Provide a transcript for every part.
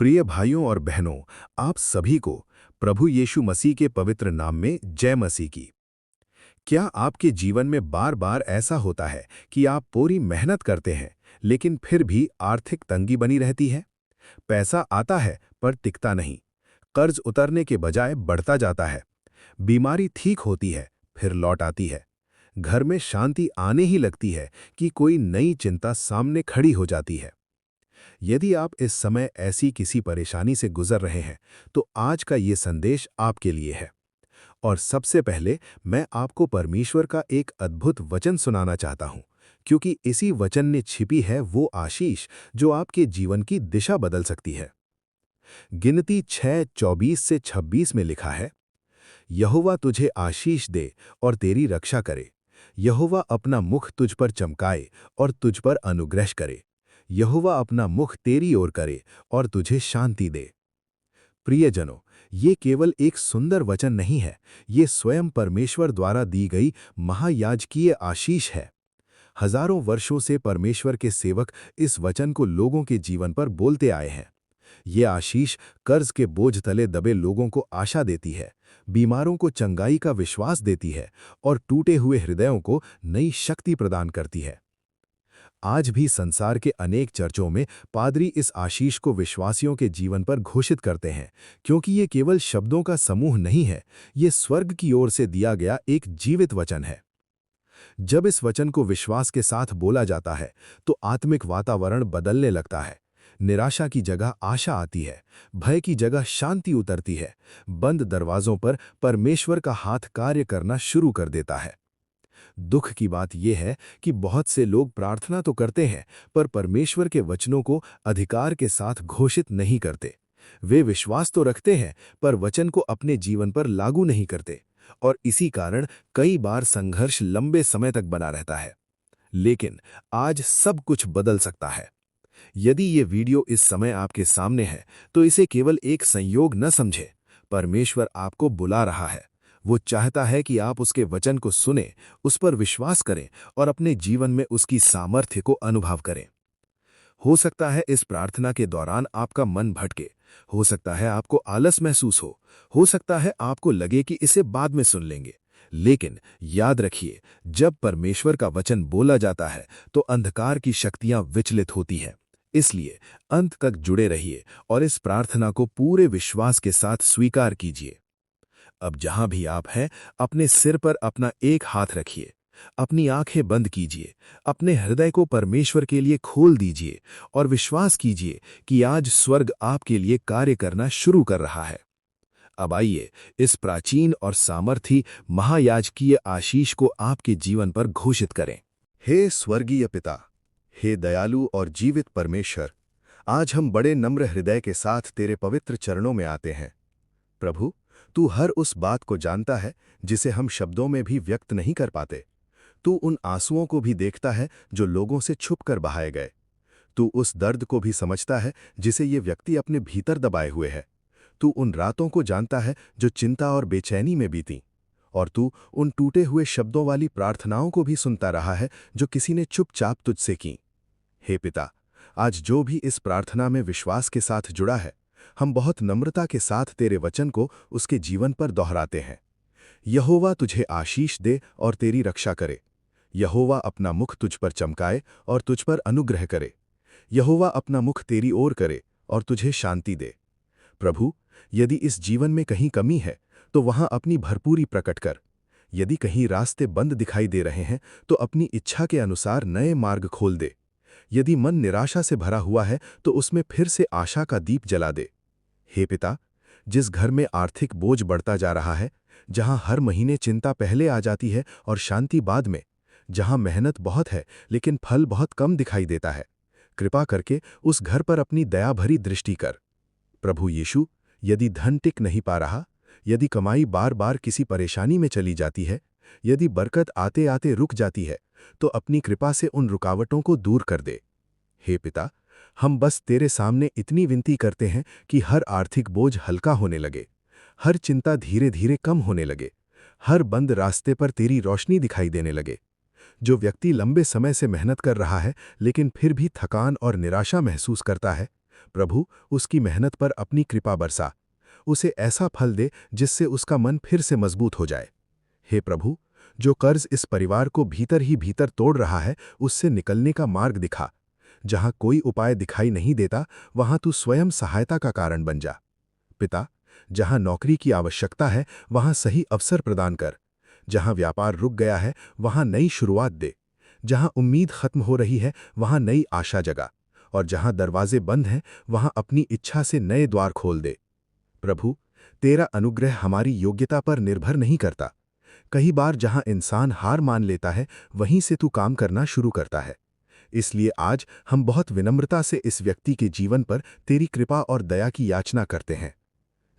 प्रिय भाइयों और बहनों, आप सभी को प्रभु यीशु मसीह के पवित्र नाम में जय मसीह की। क्या आपके जीवन में बार बार ऐसा होता है कि आप पूरी मेहनत करते हैं लेकिन फिर भी आर्थिक तंगी बनी रहती है? पैसा आता है पर टिकता नहीं, कर्ज उतरने के बजाय बढ़ता जाता है, बीमारी ठीक होती है फिर लौट आती है, घर में शांति आने ही लगती है कि कोई नई चिंता सामने खड़ी हो जाती है। यदि आप इस समय ऐसी किसी परेशानी से गुजर रहे हैं तो आज का ये संदेश आपके लिए है। और सबसे पहले मैं आपको परमेश्वर का एक अद्भुत वचन सुनाना चाहता हूं, क्योंकि इसी वचन में छिपी है वो आशीष जो आपके जीवन की दिशा बदल सकती है। गिनती 6:24 से 26 में लिखा है, यहोवा तुझे आशीष दे और तेरी रक्षा करे। यहोवा अपना मुख तुझ पर चमकाए और तुझ पर अनुग्रह करे। यहोवा अपना मुख तेरी ओर करे और तुझे शांति दे। प्रियजनों, ये केवल एक सुंदर वचन नहीं है, ये स्वयं परमेश्वर द्वारा दी गई महायाजकीय आशीष है। हजारों वर्षों से परमेश्वर के सेवक इस वचन को लोगों के जीवन पर बोलते आए हैं। ये आशीष कर्ज के बोझ तले दबे लोगों को आशा देती है, बीमारों को चंगाई का विश्वास देती है और टूटे हुए हृदयों को नई शक्ति प्रदान करती है। आज भी संसार के अनेक चर्चों में पादरी इस आशीष को विश्वासियों के जीवन पर घोषित करते हैं, क्योंकि ये केवल शब्दों का समूह नहीं है, ये स्वर्ग की ओर से दिया गया एक जीवित वचन है। जब इस वचन को विश्वास के साथ बोला जाता है तो आत्मिक वातावरण बदलने लगता है। निराशा की जगह आशा आती है, भय की जगह शांति उतरती है, बंद दरवाजों पर परमेश्वर का हाथ कार्य करना शुरू कर देता है। दुख की बात यह है कि बहुत से लोग प्रार्थना तो करते हैं पर परमेश्वर के वचनों को अधिकार के साथ घोषित नहीं करते। वे विश्वास तो रखते हैं पर वचन को अपने जीवन पर लागू नहीं करते, और इसी कारण कई बार संघर्ष लंबे समय तक बना रहता है। लेकिन आज सब कुछ बदल सकता है। यदि ये वीडियो इस समय आपके सामने है तो इसे केवल एक संयोग न समझे। परमेश्वर आपको बुला रहा है। वो चाहता है कि आप उसके वचन को सुने, उस पर विश्वास करें और अपने जीवन में उसकी सामर्थ्य को अनुभव करें। हो सकता है इस प्रार्थना के दौरान आपका मन भटके, हो सकता है आपको आलस महसूस हो सकता है आपको लगे कि इसे बाद में सुन लेंगे। लेकिन याद रखिए, जब परमेश्वर का वचन बोला जाता है तो अंधकार की शक्तियां विचलित होती हैं। इसलिए अंत तक जुड़े रहिए और इस प्रार्थना को पूरे विश्वास के साथ स्वीकार कीजिए। अब जहां भी आप हैं, अपने सिर पर अपना एक हाथ रखिए, अपनी आंखें बंद कीजिए, अपने हृदय को परमेश्वर के लिए खोल दीजिए और विश्वास कीजिए कि आज स्वर्ग आपके लिए कार्य करना शुरू कर रहा है। अब आइए इस प्राचीन और सामर्थी महायाजकीय आशीष को आपके जीवन पर घोषित करें। हे स्वर्गीय पिता, हे दयालु और जीवित परमेश्वर, आज हम बड़े नम्र हृदय के साथ तेरे पवित्र चरणों में आते हैं। प्रभु, तू हर उस बात को जानता है जिसे हम शब्दों में भी व्यक्त नहीं कर पाते। तू उन आंसुओं को भी देखता है जो लोगों से छुप कर बहाए गए। तू उस दर्द को भी समझता है जिसे ये व्यक्ति अपने भीतर दबाए हुए है। तू उन रातों को जानता है जो चिंता और बेचैनी में बीती, और तू उन टूटे हुए शब्दों वाली प्रार्थनाओं को भी सुनता रहा है जो किसी ने चुपचाप तुझसे की। हे पिता, आज जो भी इस प्रार्थना में विश्वास के साथ जुड़ा है, हम बहुत नम्रता के साथ तेरे वचन को उसके जीवन पर दोहराते हैं। यहोवा तुझे आशीष दे और तेरी रक्षा करे। यहोवा अपना मुख तुझ पर चमकाए और तुझ पर अनुग्रह करे। यहोवा अपना मुख तेरी ओर करे और तुझे शांति दे। प्रभु, यदि इस जीवन में कहीं कमी है तो वहां अपनी भरपूरी प्रकट कर। यदि कहीं रास्ते बंद दिखाई दे रहे हैं तो अपनी इच्छा के अनुसार नए मार्ग खोल दे। यदि मन निराशा से भरा हुआ है तो उसमें फिर से आशा का दीप जला दे। हे पिता, जिस घर में आर्थिक बोझ बढ़ता जा रहा है, जहां हर महीने चिंता पहले आ जाती है और शांति बाद में, जहां मेहनत बहुत है लेकिन फल बहुत कम दिखाई देता है, कृपा करके उस घर पर अपनी दया भरी दृष्टि कर। प्रभु यीशु, यदि धन टिक नहीं पा रहा, यदि कमाई बार बार किसी परेशानी में चली जाती है, यदि बरकत आते आते रुक जाती है, तो अपनी कृपा से उन रुकावटों को दूर कर दे। हे पिता, हम बस तेरे सामने इतनी विनती करते हैं कि हर आर्थिक बोझ हल्का होने लगे, हर चिंता धीरे धीरे कम होने लगे, हर बंद रास्ते पर तेरी रोशनी दिखाई देने लगे। जो व्यक्ति लंबे समय से मेहनत कर रहा है लेकिन फिर भी थकान और निराशा महसूस करता है, प्रभु, उसकी मेहनत पर अपनी कृपा बरसा, उसे ऐसा फल दे जिससे उसका मन फिर से मजबूत हो जाए। हे प्रभु, जो कर्ज इस परिवार को भीतर ही भीतर तोड़ रहा है, उससे निकलने का मार्ग दिखा। जहां कोई उपाय दिखाई नहीं देता, वहां तू स्वयं सहायता का कारण बन जा। पिता, जहां नौकरी की आवश्यकता है, वहां सही अवसर प्रदान कर। जहां व्यापार रुक गया है, वहां नई शुरुआत दे। जहां उम्मीद खत्म हो रही है, वहां नई आशा जगा। और जहां दरवाजे बंद हैं, वहां अपनी इच्छा से नए द्वार खोल दे। प्रभु, तेरा अनुग्रह हमारी योग्यता पर निर्भर नहीं करता। कई बार जहां इंसान हार मान लेता है, वहीं से तू काम करना शुरू करता है। इसलिए आज हम बहुत विनम्रता से इस व्यक्ति के जीवन पर तेरी कृपा और दया की याचना करते हैं।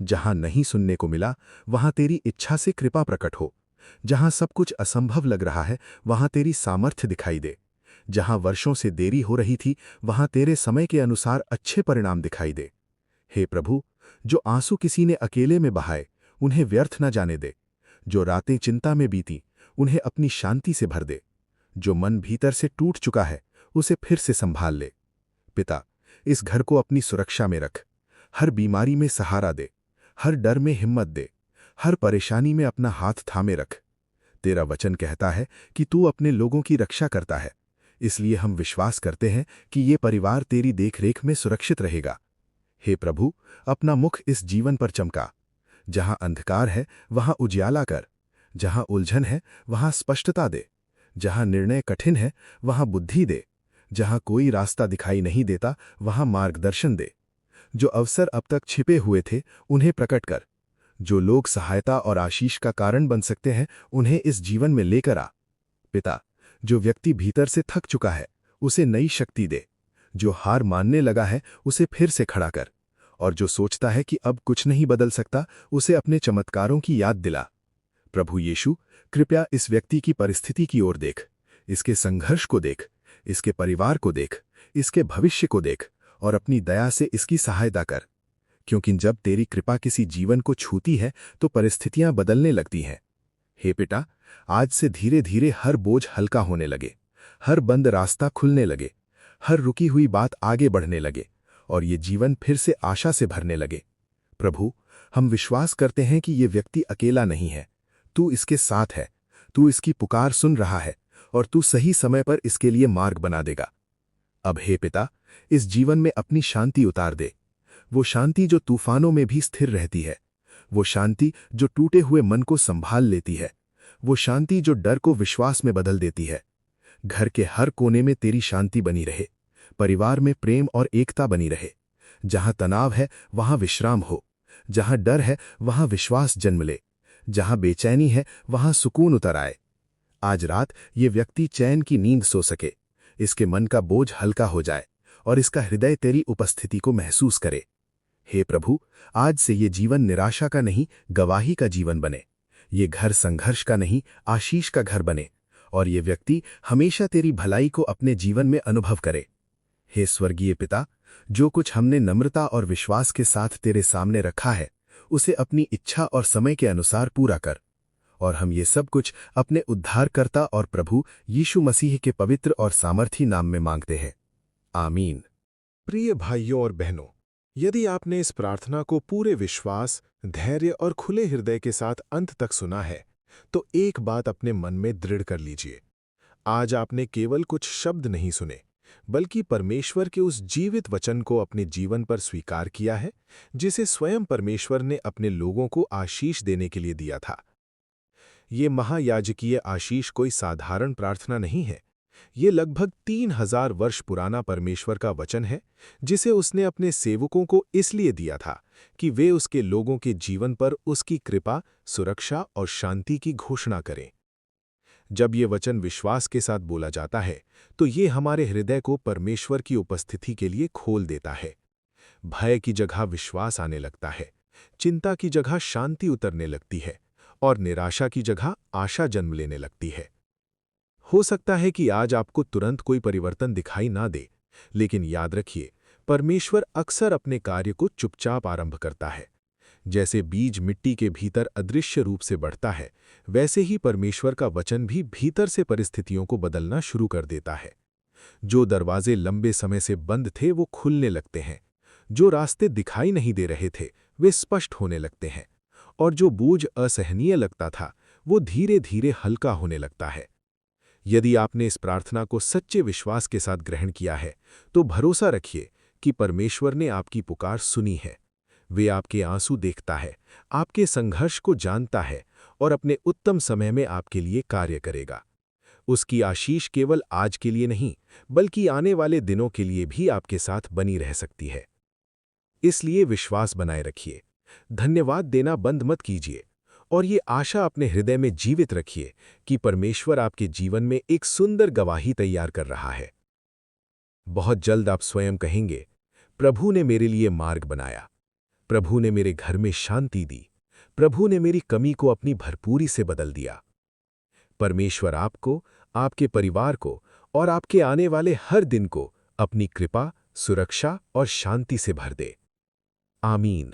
जहां नहीं सुनने को मिला, वहां तेरी इच्छा से कृपा प्रकट हो। जहां सब कुछ असंभव लग रहा है, वहां तेरी सामर्थ्य दिखाई दे। जहां वर्षों से देरी हो रही थी, वहां तेरे समय के अनुसार अच्छे परिणाम दिखाई दे। हे प्रभु, जो आंसू किसी ने अकेले में बहाए, उन्हें व्यर्थ न जाने दे। जो रातें चिंता में बीती, उन्हें अपनी शांति से भर दे। जो मन भीतर से टूट चुका है, उसे फिर से संभाल ले। पिता, इस घर को अपनी सुरक्षा में रख। हर बीमारी में सहारा दे, हर डर में हिम्मत दे, हर परेशानी में अपना हाथ थामे रख। तेरा वचन कहता है कि तू अपने लोगों की रक्षा करता है, इसलिए हम विश्वास करते हैं कि ये परिवार तेरी देखरेख में सुरक्षित रहेगा। हे प्रभु, अपना मुख इस जीवन पर चमका। जहां अंधकार है, वहां उजियाला कर। जहां उलझन है, वहां स्पष्टता दे। जहां निर्णय कठिन है, वहां बुद्धि दे। जहां कोई रास्ता दिखाई नहीं देता, वहां मार्गदर्शन दे। जो अवसर अब तक छिपे हुए थे, उन्हें प्रकट कर। जो लोग सहायता और आशीष का कारण बन सकते हैं, उन्हें इस जीवन में लेकर आ। पिता, जो व्यक्ति भीतर से थक चुका है, उसे नई शक्ति दे। जो हार मानने लगा है, उसे फिर से खड़ा कर। और जो सोचता है कि अब कुछ नहीं बदल सकता, उसे अपने चमत्कारों की याद दिला। प्रभु यीशु, कृपया इस व्यक्ति की परिस्थिति की ओर देख। इसके संघर्ष को देख, इसके परिवार को देख, इसके भविष्य को देख और अपनी दया से इसकी सहायता कर। क्योंकि जब तेरी कृपा किसी जीवन को छूती है, तो परिस्थितियां बदलने लगती हैं। हे पिता, आज से धीरे धीरे हर बोझ हल्का होने लगे, हर बंद रास्ता खुलने लगे, हर रुकी हुई बात आगे बढ़ने लगे और ये जीवन फिर से आशा से भरने लगे। प्रभु, हम विश्वास करते हैं कि ये व्यक्ति अकेला नहीं है। तू इसके साथ है, तू इसकी पुकार सुन रहा है और तू सही समय पर इसके लिए मार्ग बना देगा। अब हे पिता, इस जीवन में अपनी शांति उतार दे। वो शांति जो तूफानों में भी स्थिर रहती है, वो शांति जो टूटे हुए मन को संभाल लेती है, वो शांति जो डर को विश्वास में बदल देती है। घर के हर कोने में तेरी शांति बनी रहे, परिवार में प्रेम और एकता बनी रहे। जहां तनाव है, वहां विश्राम हो। जहां डर है, वहां विश्वास जन्म ले। जहां बेचैनी है, वहां सुकून उतर आए। आज रात ये व्यक्ति चैन की नींद सो सके, इसके मन का बोझ हल्का हो जाए और इसका हृदय तेरी उपस्थिति को महसूस करे। हे प्रभु, आज से ये जीवन निराशा का नहीं, गवाही का जीवन बने। ये घर संघर्ष का नहीं, आशीष का घर बने और ये व्यक्ति हमेशा तेरी भलाई को अपने जीवन में अनुभव करे। हे स्वर्गीय पिता, जो कुछ हमने नम्रता और विश्वास के साथ तेरे सामने रखा है, उसे अपनी इच्छा और समय के अनुसार पूरा कर। और हम ये सब कुछ अपने उद्धारकर्ता और प्रभु यीशु मसीह के पवित्र और सामर्थी नाम में मांगते हैं। आमीन। प्रिय भाइयों और बहनों, यदि आपने इस प्रार्थना को पूरे विश्वास, धैर्य और खुले हृदय के साथ अंत तक सुना है, तो एक बात अपने मन में दृढ़ कर लीजिए। आज आपने केवल कुछ शब्द नहीं सुने, बल्कि परमेश्वर के उस जीवित वचन को अपने जीवन पर स्वीकार किया है, जिसे स्वयं परमेश्वर ने अपने लोगों को आशीष देने के लिए दिया था। ये महायाजकीय आशीष कोई साधारण प्रार्थना नहीं है। ये लगभग 3000 वर्ष पुराना परमेश्वर का वचन है, जिसे उसने अपने सेवकों को इसलिए दिया था कि वे उसके लोगों के जीवन पर उसकी कृपा, सुरक्षा और शांति की घोषणा करें। जब ये वचन विश्वास के साथ बोला जाता है, तो ये हमारे हृदय को परमेश्वर की उपस्थिति के लिए खोल देता है। भय की जगह विश्वास आने लगता है, चिंता की जगह शांति उतरने लगती है और निराशा की जगह आशा जन्म लेने लगती है। हो सकता है कि आज आपको तुरंत कोई परिवर्तन दिखाई ना दे, लेकिन याद रखिए, परमेश्वर अक्सर अपने कार्य को चुपचाप आरंभ करता है। जैसे बीज मिट्टी के भीतर अदृश्य रूप से बढ़ता है, वैसे ही परमेश्वर का वचन भी भीतर से परिस्थितियों को बदलना शुरू कर देता है। जो दरवाजे लंबे समय से बंद थे, वो खुलने लगते हैं। जो रास्ते दिखाई नहीं दे रहे थे वे स्पष्ट होने लगते हैं, और जो बोझ असहनीय लगता था वो धीरे धीरे हल्का होने लगता है। यदि आपने इस प्रार्थना को सच्चे विश्वास के साथ ग्रहण किया है, तो भरोसा रखिए कि परमेश्वर ने आपकी पुकार सुनी है। वे आपके आंसू देखता है, आपके संघर्ष को जानता है और अपने उत्तम समय में आपके लिए कार्य करेगा। उसकी आशीष केवल आज के लिए नहीं, बल्कि आने वाले दिनों के लिए भी आपके साथ बनी रह सकती है। इसलिए विश्वास बनाए रखिए, धन्यवाद देना बंद मत कीजिए, और ये आशा अपने हृदय में जीवित रखिए कि परमेश्वर आपके जीवन में एक सुंदर गवाही तैयार कर रहा है। बहुत जल्द आप स्वयं कहेंगे, प्रभु ने मेरे लिए मार्ग बनाया, प्रभु ने मेरे घर में शांति दी, प्रभु ने मेरी कमी को अपनी भरपूरी से बदल दिया। परमेश्वर आपको, आपके परिवार को और आपके आने वाले हर दिन को अपनी कृपा, सुरक्षा और शांति से भर दे। आमीन।